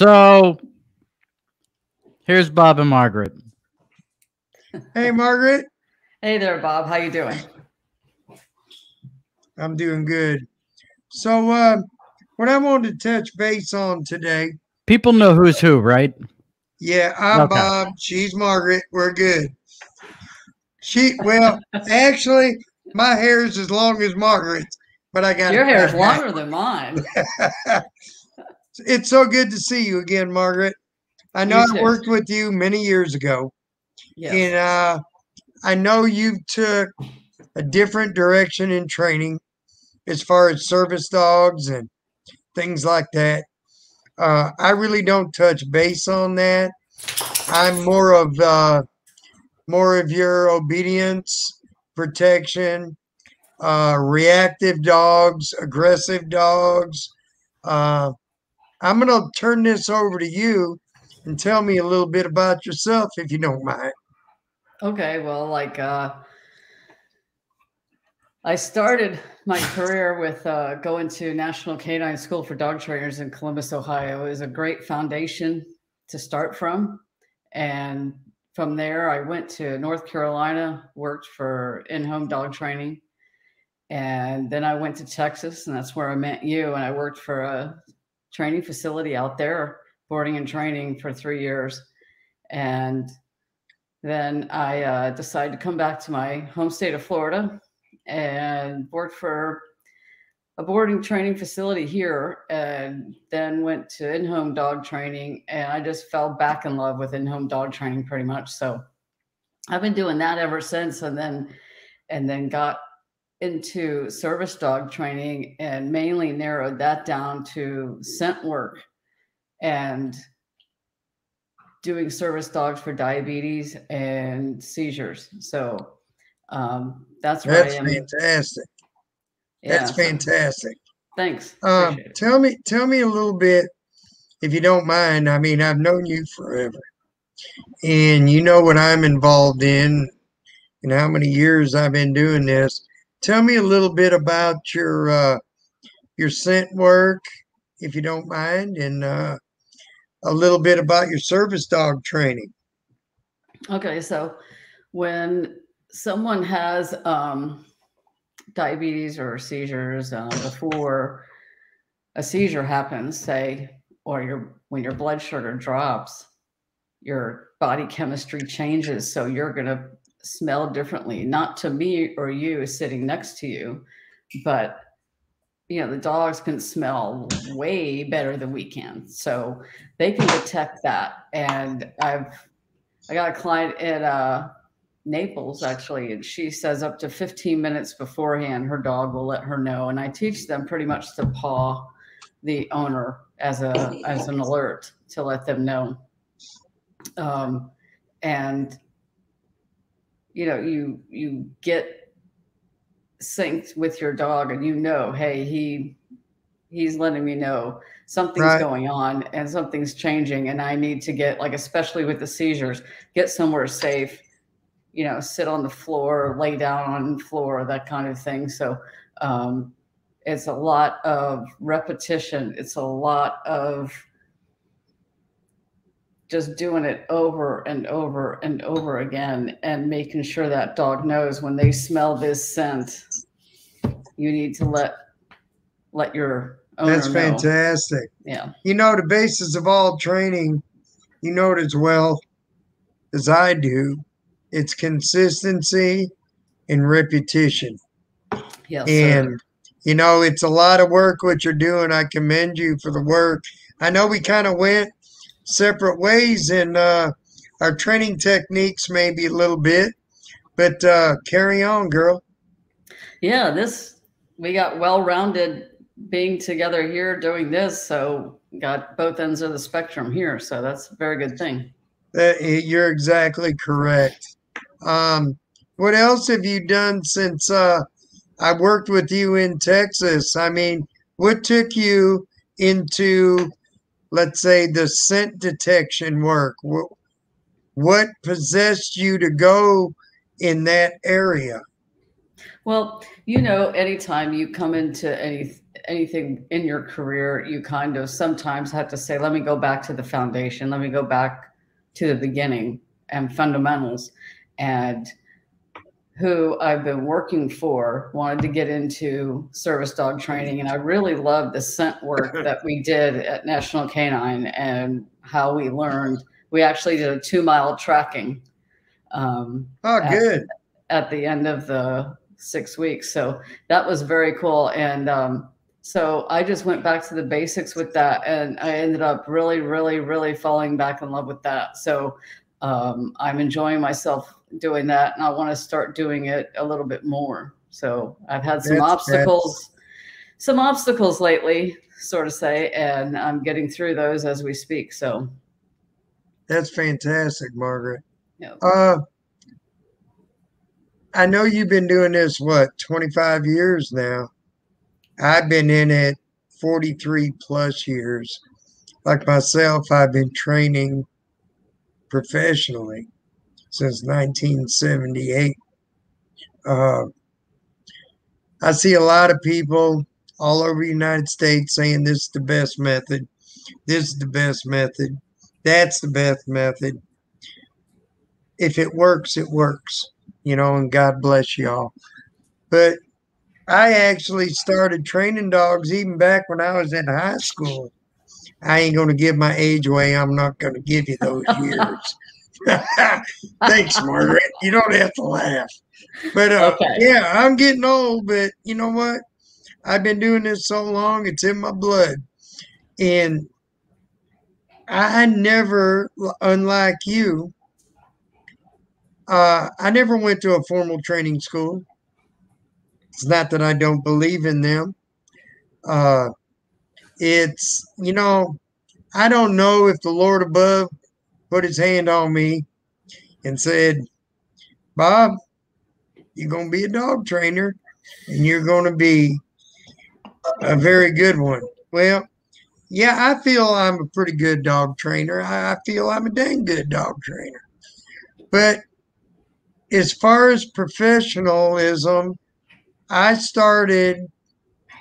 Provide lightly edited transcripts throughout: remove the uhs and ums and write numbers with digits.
So here's Bob and Margaret. Hey, Margaret. Hey there, Bob. How you doing? I'm doing good. So, what I wanted to touch base on today. People know who's who, right? Yeah, I'm Okay. Bob. She's Margaret. We're good. Well, actually, my hair is as long as Margaret's, but I got Your hair is longer than mine. It's so good to see you again, Margaret. I know I worked with you many years ago. Yes. And I know you took a different direction in training as far as service dogs and things like that. I really don't touch base on that. I'm more of your obedience, protection, reactive dogs, aggressive dogs. I'm going to turn this over to you and tell me a little bit about yourself, if you don't mind. Okay, well, I started my career with going to National Canine School for Dog Trainers in Columbus, Ohio. It was a great foundation to start from. And from there, I went to North Carolina, worked for in-home dog training. And then I went to Texas, and that's where I met you. And I worked for a training facility out there, boarding and training for 3 years. And then I decided to come back to my home state of Florida and worked for a boarding training facility here, and then went to in-home dog training. And I just fell back in love with in-home dog training pretty much. So I've been doing that ever since, and then got into service dog training and mainly narrowed that down to scent work and doing service dogs for diabetes and seizures. So that's where I am. Fantastic. Yeah, that's fantastic. Thanks. Tell me a little bit, if you don't mind. I mean, I've known you forever, and you know what I'm involved in and how many years I've been doing this. Tell me a little bit about your scent work, if you don't mind, and a little bit about your service dog training. Okay, so when someone has diabetes or seizures, before a seizure happens, say, or when your blood sugar drops, your body chemistry changes, so you're going to smell differently, not to me or you sitting next to you, but the dogs can smell way better than we can, so they can detect that. And I got a client at Naples, actually, and she says up to 15 minutes beforehand her dog will let her know. And I teach them pretty much to paw the owner as an alert to let them know. And you get synced with your dog, and hey, he's letting me know something's going on and something's changing, and I need to get, especially with the seizures, get somewhere safe, sit on the floor, lay down on the floor, that kind of thing. So it's a lot of repetition. It's a lot of just doing it over and over and over again, and making sure that dog knows when they smell this scent, you need to let your owner know. That's fantastic. Yeah. The basis of all training, it as well as I do, it's consistency and repetition. Yes, and, it's a lot of work what you're doing. I commend you for the work. I know we kind of went separate ways in our training techniques, maybe a little bit, but carry on, girl. Yeah, we got well-rounded being together here doing this, so got both ends of the spectrum here, so that's a very good thing. You're exactly correct. What else have you done since I worked with you in Texas? I mean, what took you into, let's say, the scent detection work? What possessed you to go in that area? Well, anytime you come into anything in your career, you kind of sometimes have to say, let me go back to the foundation. Let me go back to the beginning and fundamentals. And who I've been working for wanted to get into service dog training. And I really loved the scent work that we did at National Canine and how we learned. We actually did a 2-mile tracking. Good. At the end of the 6 weeks. So that was very cool. And so I just went back to the basics with that. And I ended up really, really, really falling back in love with that. So I'm enjoying myself doing that. And I want to start doing it a little bit more. So I've had some obstacles lately, sort of say, and I'm getting through those as we speak. So that's fantastic, Margaret. Yeah. I know you've been doing this, 25 years now. I've been in it 43 plus years. Like myself, I've been training professionally since 1978. I see a lot of people all over the United States saying this is the best method. This is the best method. That's the best method. If it works, it works, and God bless y'all. But I actually started training dogs even back when I was in high school. I ain't going to give my age away. I'm not going to give you those years. Thanks, Margaret. You don't have to laugh. But Okay. Yeah, I'm getting old, but you know what? I've been doing this so long, it's in my blood. And I never, unlike you, I never went to a formal training school. It's not that I don't believe in them. It's, I don't know if the Lord above put his hand on me and said, Bob, you're going to be a dog trainer and you're going to be a very good one. Well, yeah, I feel I'm a pretty good dog trainer. I feel I'm a dang good dog trainer. But as far as professionalism, I started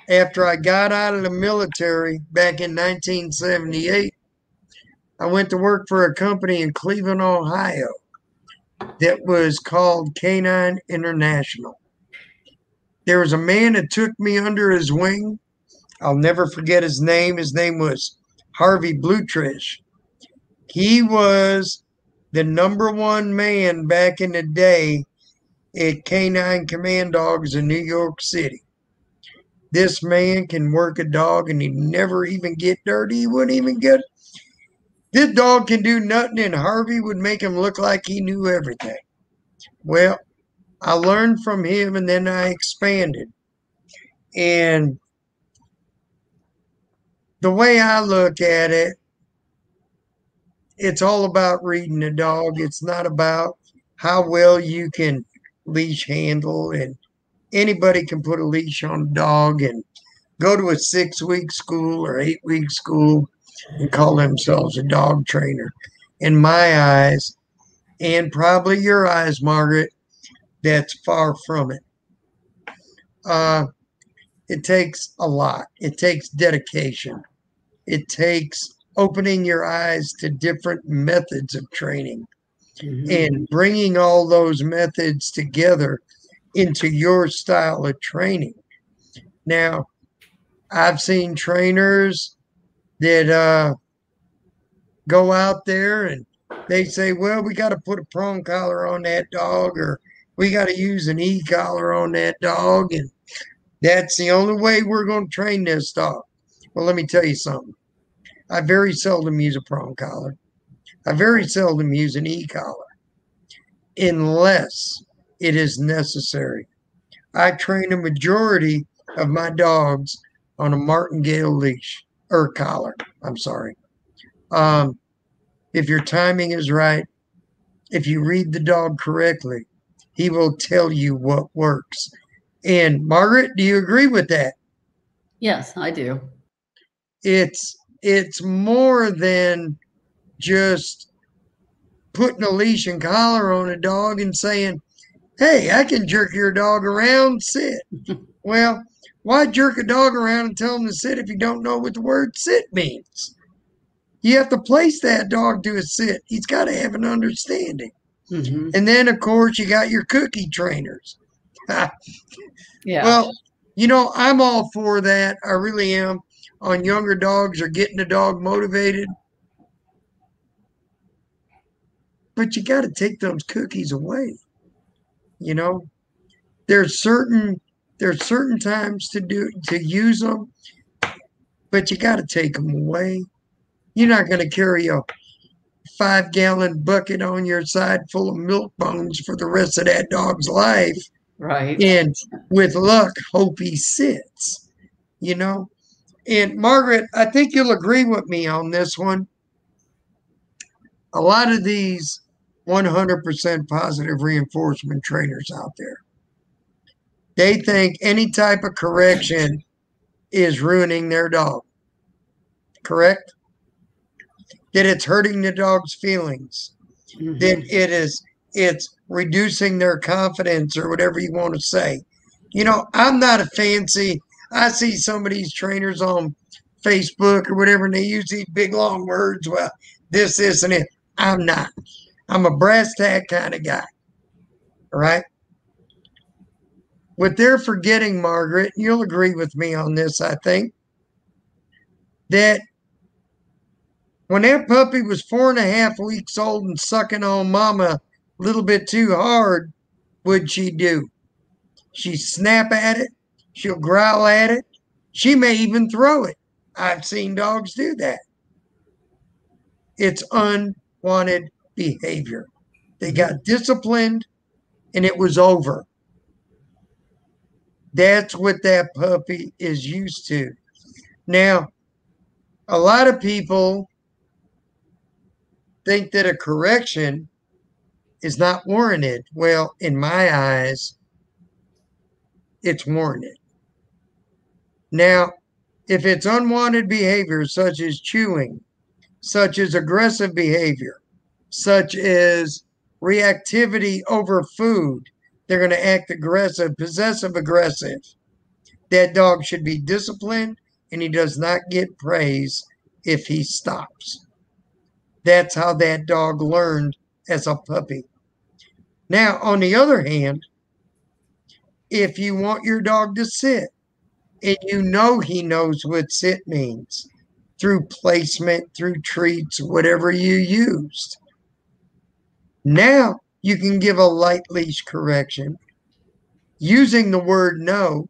after I got out of the military back in 1978. I went to work for a company in Cleveland, Ohio that was called Canine International. There was a man that took me under his wing. I'll never forget his name. His name was Harvey Bluetrish. He was the #1 man back in the day at Canine Command Dogs in New York City. This man can work a dog and he'd never even get dirty. He wouldn't even get it. This dog can do nothing, and Harvey would make him look like he knew everything. Well, I learned from him and then I expanded. And the way I look at it, it's all about reading a dog. It's not about how well you can leash handle, and anybody can put a leash on a dog and go to a 6-week school or 8-week school and call themselves a dog trainer. In my eyes, and probably your eyes, Margaret, that's far from it. It takes a lot. It takes dedication. It takes opening your eyes to different methods of training and bringing all those methods together into your style of training. Now, I've seen trainers that go out there and they say, well, we got to put a prong collar on that dog, or we got to use an e-collar on that dog, and that's the only way we're going to train this dog. Well, let me tell you something. I very seldom use a prong collar. I very seldom use an e-collar unless it is necessary. I train a majority of my dogs on a martingale leash, or collar. I'm sorry. If your timing is right, if you read the dog correctly, he will tell you what works. And Margaret, do you agree with that? Yes, I do. It's more than just putting a leash and collar on a dog and saying, hey, I can jerk your dog around, sit. Well, Why jerk a dog around and tell him to sit if you don't know what the word sit means? You have to place that dog to a sit. He's got to have an understanding. Mm-hmm. And then, of course, you got your cookie trainers. Yeah. Well, I'm all for that. I really am. On younger dogs or getting the dog motivated. But you got to take those cookies away. There's certain times to use them, but you got to take them away. You're not going to carry a 5-gallon bucket on your side full of milk bones for the rest of that dog's life. Right. And with luck, hope he sits. And Margaret, I think you'll agree with me on this one. A lot of these 100% positive reinforcement trainers out there, they think any type of correction is ruining their dog. Correct? That it's hurting the dog's feelings. Mm-hmm. That it's reducing their confidence or whatever you want to say. I'm not a fancy. I see some of these trainers on Facebook or whatever, and they use these big long words. Well, this, and it. I'm not. I'm a brass tack kind of guy. All right? What they're forgetting, Margaret, you'll agree with me on this, I think, that when that puppy was 4.5 weeks old and sucking on mama a little bit too hard, what'd she do? She'd snap at it. She'll growl at it. She may even throw it. I've seen dogs do that. It's unwanted behavior. They got disciplined and it was over. That's what that puppy is used to. Now, a lot of people think that a correction is not warranted. Well, in my eyes, it's warranted. Now, if it's unwanted behavior such as chewing, such as aggressive behavior, such as reactivity over food, they're going to act aggressive, possessive aggressive. That dog should be disciplined and he does not get praise if he stops. That's how that dog learned as a puppy. Now, on the other hand, if you want your dog to sit and he knows what sit means through placement, through treats, whatever you used, now you can give a light leash correction using the word no,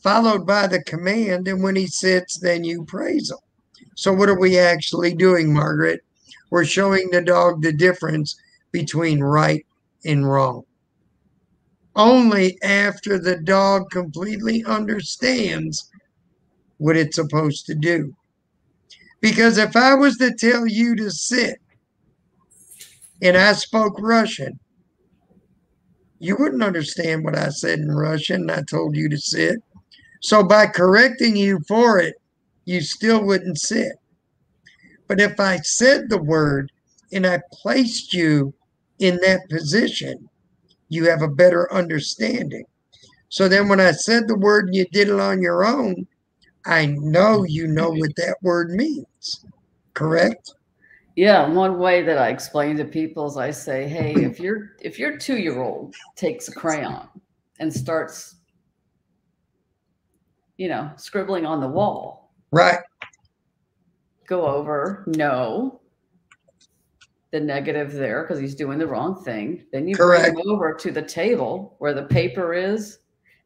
followed by the command, and when he sits, then you praise him. So what are we actually doing, Margaret? We're showing the dog the difference between right and wrong. Only after the dog completely understands what it's supposed to do. Because if I was to tell you to sit and I spoke Russian, you wouldn't understand what I said in Russian and I told you to sit. So by correcting you for it, you still wouldn't sit. But if I said the word and I placed you in that position, you have a better understanding. So then when I said the word and you did it on your own, I know you know what that word means. Correct? Yeah, one way that I explain to people is I say, hey, if your 2-year-old takes a crayon and starts, scribbling on the wall. Right. Go over, no, the negative there because he's doing the wrong thing. Then you Correct. bring him over to the table where the paper is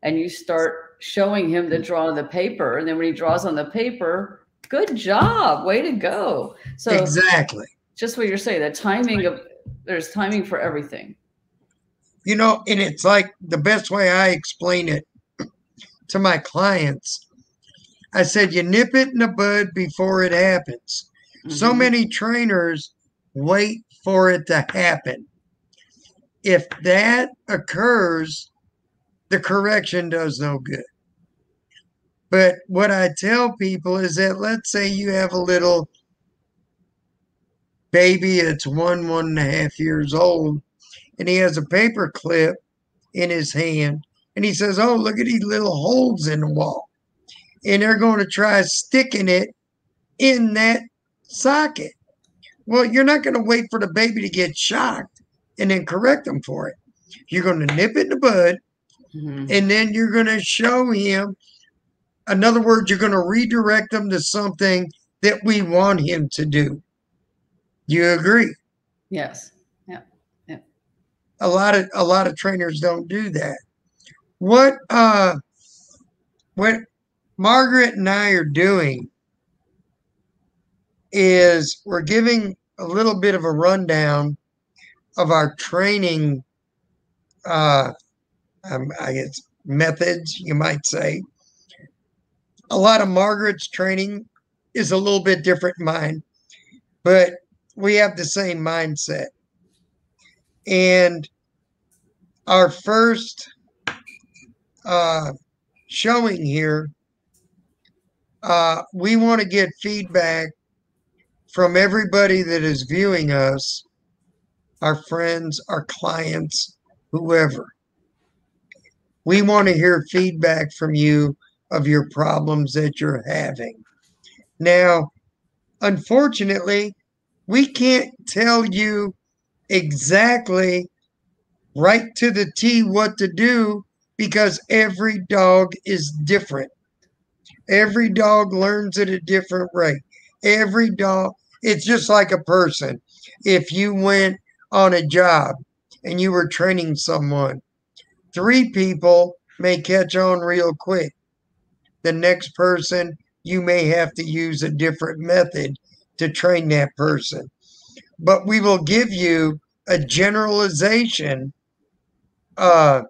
and you start showing him the draw on the paper. And then when he draws on the paper, good job, way to go. So exactly. Just what you're saying, there's timing for everything. And it's like the best way I explain it to my clients, I said, you nip it in the bud before it happens. Mm-hmm. So many trainers wait for it to happen. If that occurs, the correction does no good. But what I tell people is that let's say you have a little baby, it's 1.5 years old, and he has a paper clip in his hand, and he says, oh, look at these little holes in the wall. And they're going to try sticking it in that socket. Well, you're not going to wait for the baby to get shocked and then correct them for it. You're going to nip it in the bud, and then you're going to show him. In other words, you're going to redirect them to something that we want him to do. Do you agree? Yes. Yeah. Yeah. A lot of trainers don't do that. What Margaret and I are doing is we're giving a little bit of a rundown of our training, I guess, methods, you might say. A lot of Margaret's training is a little bit different than mine, but we have the same mindset. And our first showing here, we want to get feedback from everybody that is viewing us, our friends, our clients, whoever. We want to hear feedback from you of your problems that you're having. Now, unfortunately, we can't tell you exactly right to the T what to do because every dog is different. Every dog learns at a different rate. Every dog, it's just like a person. If you went on a job and you were training someone, 3 people may catch on real quick. The next person, you may have to use a different method to train that person. But we will give you a generalization of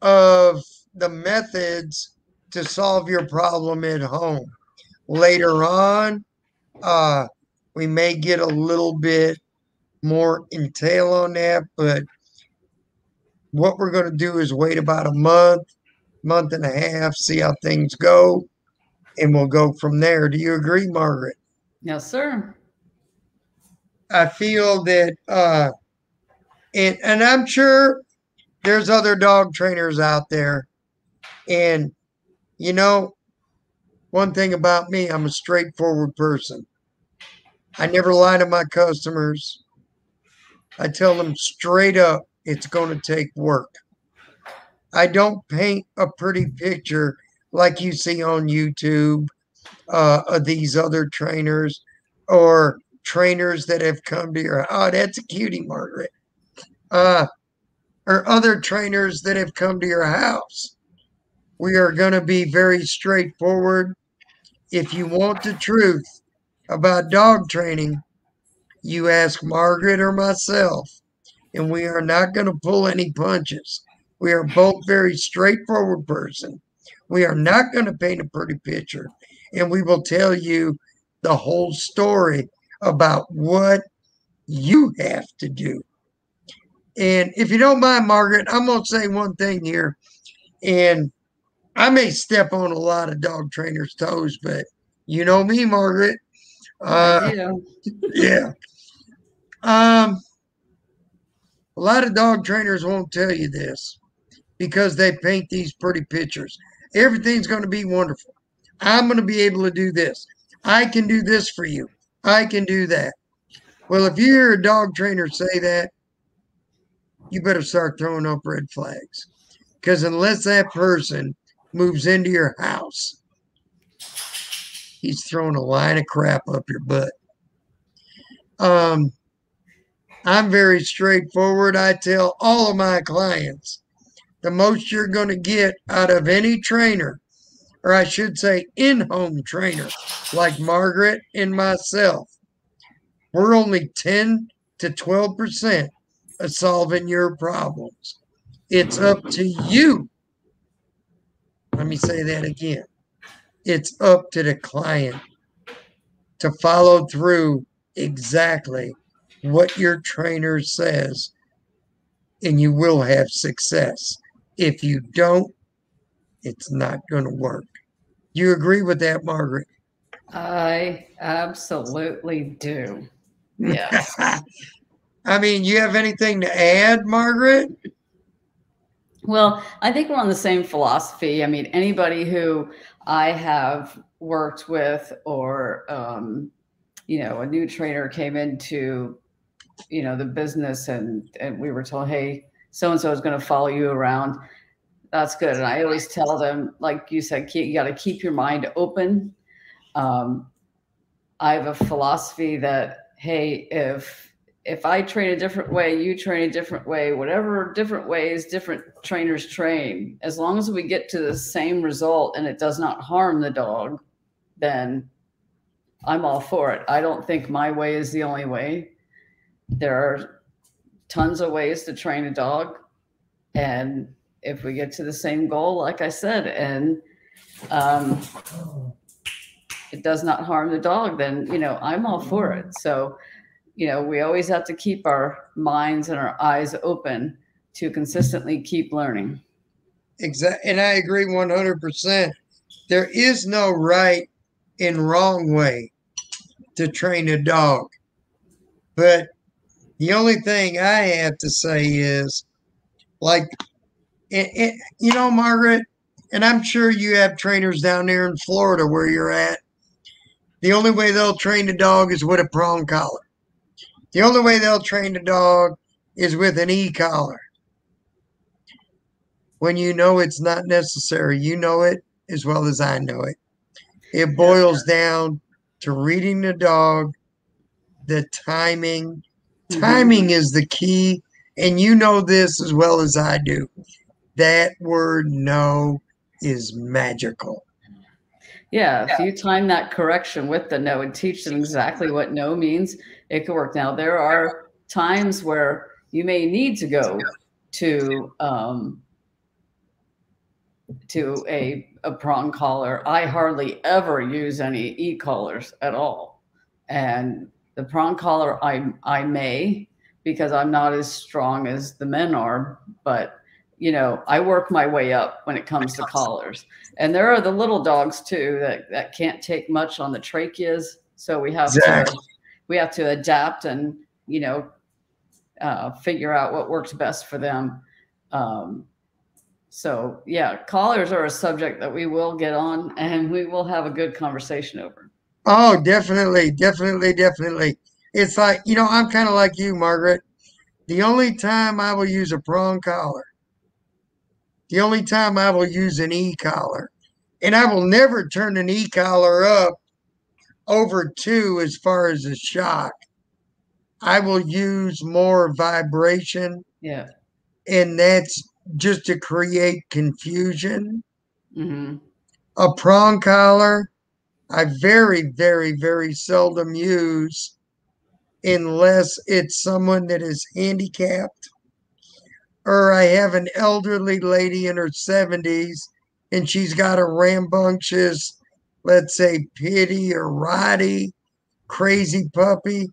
the methods to solve your problem at home. Later on, we may get a little bit more entail on that, but what we're going to do is wait about a month and a half, see how things go, and we'll go from there. Do you agree, Margaret? Yes, sir. I feel that, and I'm sure there's other dog trainers out there, and you know, one thing about me, I'm a straightforward person. I never lie to my customers. I tell them straight up, it's going to take work. I don't paint a pretty picture like you see on YouTube of these other trainers or trainers that have come to your, oh, that's a cutie, Margaret. Or other trainers that have come to your house. We are going to be very straightforward. If you want the truth about dog training, you ask Margaret or myself, and we are not going to pull any punches. We are both very straightforward person. We are not going to paint a pretty picture, and we will tell you the whole story about what you have to do. And if you don't mind, Margaret, I'm going to say one thing here, and I may step on a lot of dog trainers' toes, but you know me, Margaret. Yeah. A lot of dog trainers won't tell you this because they paint these pretty pictures. Everything's going to be wonderful. I'm going to be able to do this. I can do this for you. I can do that. Well, if you hear a dog trainer say that, you better start throwing up red flags. Because unless that person moves into your house, he's throwing a line of crap up your butt. I'm very straightforward. I tell all of my clients, the most you're going to get out of any trainer, or I should say in-home trainer, like Margaret and myself, we're only 10 to 12% of solving your problems. It's up to you. Let me say that again. It's up to the client to follow through exactly what your trainer says, and you will have success. If you don't, it's not going to work. You agree with that, Margaret? I absolutely do. Yes. I mean, you have anything to add, Margaret? Well, I think we're on the same philosophy. I mean, anybody who I have worked with, or you know, a new trainer came into, you know, the business, and we were told, hey, so and so is going to follow you around. That's good. And I always tell them, like you said, you got to keep your mind open. I have a philosophy that, hey, if I train a different way, you train a different way, whatever different ways different trainers train, as long as we get to the same result and it does not harm the dog, then I'm all for it. I don't think my way is the only way. There are tons of ways to train a dog. And if we get to the same goal, like I said, and it does not harm the dog, then, you know, I'm all for it. So, you know, we always have to keep our minds and our eyes open to consistently keep learning. Exactly. And I agree 100%. There is no right and wrong way to train a dog. But the only thing I have to say is, like, you know, Margaret, and I'm sure you have trainers down there in Florida where you're at. The only way they'll train a dog is with a prong collar. The only way they'll train a dog is with an e-collar. When you know it's not necessary, you know it as well as I know it. It boils down to reading the dog, the timing. Timing is the key, and you know this as well as I do. That word no is magical. Yeah, if you time that correction with the no and teach them exactly what no means, it could work. Now, there are times where you may need to go to a prong collar. I hardly ever use any e-collars at all. And the prong collar, I may, because I'm not as strong as the men are, but you know, I work my way up when it comes to collars. And there are the little dogs too that can't take much on the tracheas. So we have to adapt and, you know, figure out what works best for them. So yeah, collars are a subject that we will get on and we will have a good conversation over. Oh, definitely, definitely, definitely. It's like, you know, I'm kind of like you, Margaret. The only time I will use a prong collar, the only time I will use an e-collar, and I will never turn an e-collar up over 2 as far as a shock. I will use more vibration. Yeah. And that's just to create confusion. Mm-hmm. A prong collar, I very, very, very seldom use unless it's someone that is handicapped, or I have an elderly lady in her 70s and she's got a rambunctious, let's say, pitty or rotty, crazy puppy,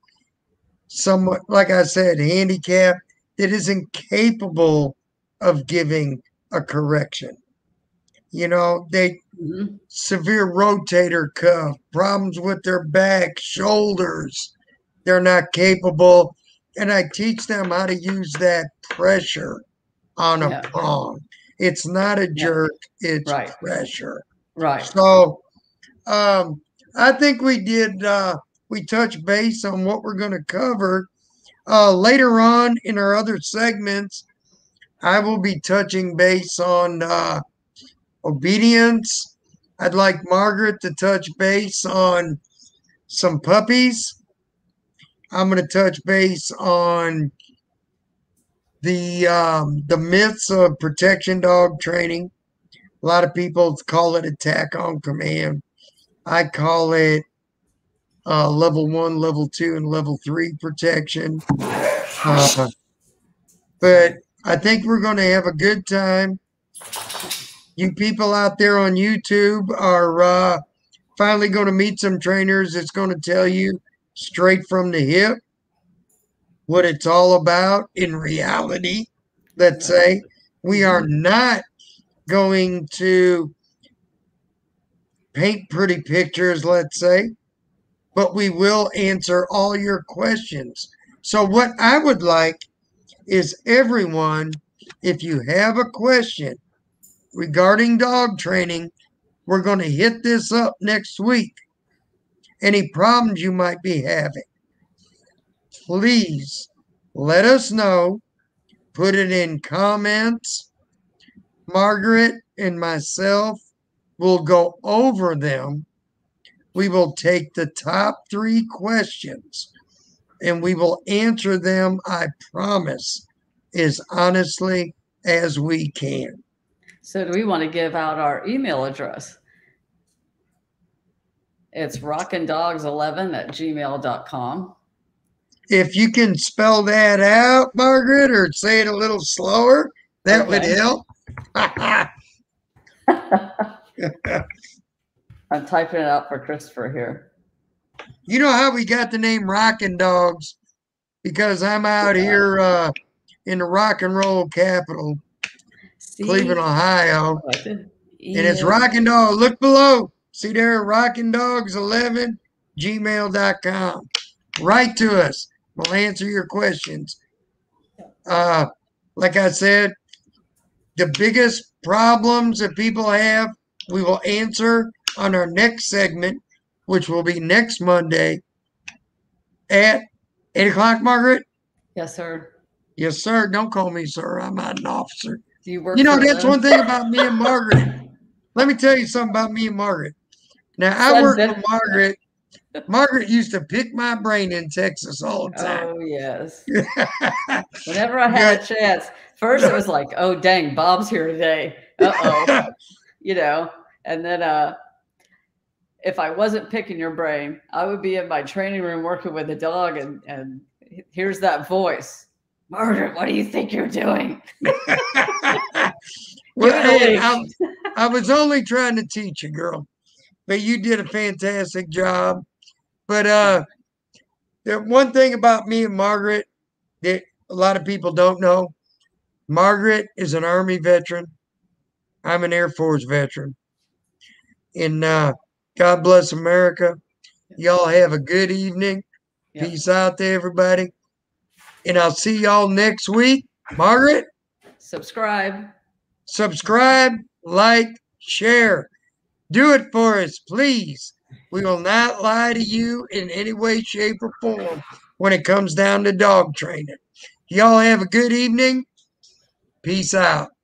somewhat, like I said, handicapped, that is incapable of giving a correction. You know, they severe rotator cuff, problems with their back, shoulders. They're not capable. And I teach them how to use that pressure on a prong. It's not a jerk, it's pressure. Right. So I think we touched base on what we're going to cover. Later on in our other segments, I will be touching base on obedience. I'd like Margaret to touch base on some puppies. I'm going to touch base on the myths of protection dog training. A lot of people call it attack on command. I call it level 1, level 2, and level 3 protection. But I think we're going to have a good time. You people out there on YouTube are finally going to meet some trainers that's going to tell you straight from the hip what it's all about in reality. Let's say we are not going to paint pretty pictures, let's say, but we will answer all your questions. So what I would like is everyone If you have a question regarding dog training, we're going to hit this up next week. Any problems you might be having, please let us know. Put it in comments. Margaret and myself will go over them. We will take the top 3 questions and we will answer them, I promise, as honestly as we can. So do we want to give out our email address? It's rockanddogs11@gmail.com. If you can spell that out, Margaret, or say it a little slower, that would help. I'm typing it out for Christopher here. You know how we got the name Rockin Dogz? Because I'm out here in the rock and roll capital, Cleveland, Ohio. And it's Rockin Dog. Look below. See there, rockanddogs11@gmail.com. Write to us. We'll answer your questions. Like I said, the biggest problems that people have, we will answer on our next segment, which will be next Monday at 8 o'clock, Margaret? Yes, sir. Yes, sir. Don't call me sir. I'm not an officer. You work that's one thing about me and Margaret. Let me tell you something about me and Margaret. Now, I work for Margaret. Margaret used to pick my brain in Texas all the time. Oh, yes. Whenever I had a chance. First, it was like, oh, dang, Bob's here today. Uh-oh. And then if I wasn't picking your brain, I would be in my training room working with a dog, and here's that voice. Margaret, what do you think you're doing? Well, hey, I was only trying to teach you, girl. But you did a fantastic job. But the one thing about me and Margaret that a lot of people don't know, Margaret is an Army veteran. I'm an Air Force veteran. And God bless America. Y'all have a good evening. Yep. Peace out to everybody. And I'll see y'all next week. Margaret? Subscribe, like, share. Do it for us, please. We will not lie to you in any way, shape, or form when it comes down to dog training. Y'all have a good evening. Peace out.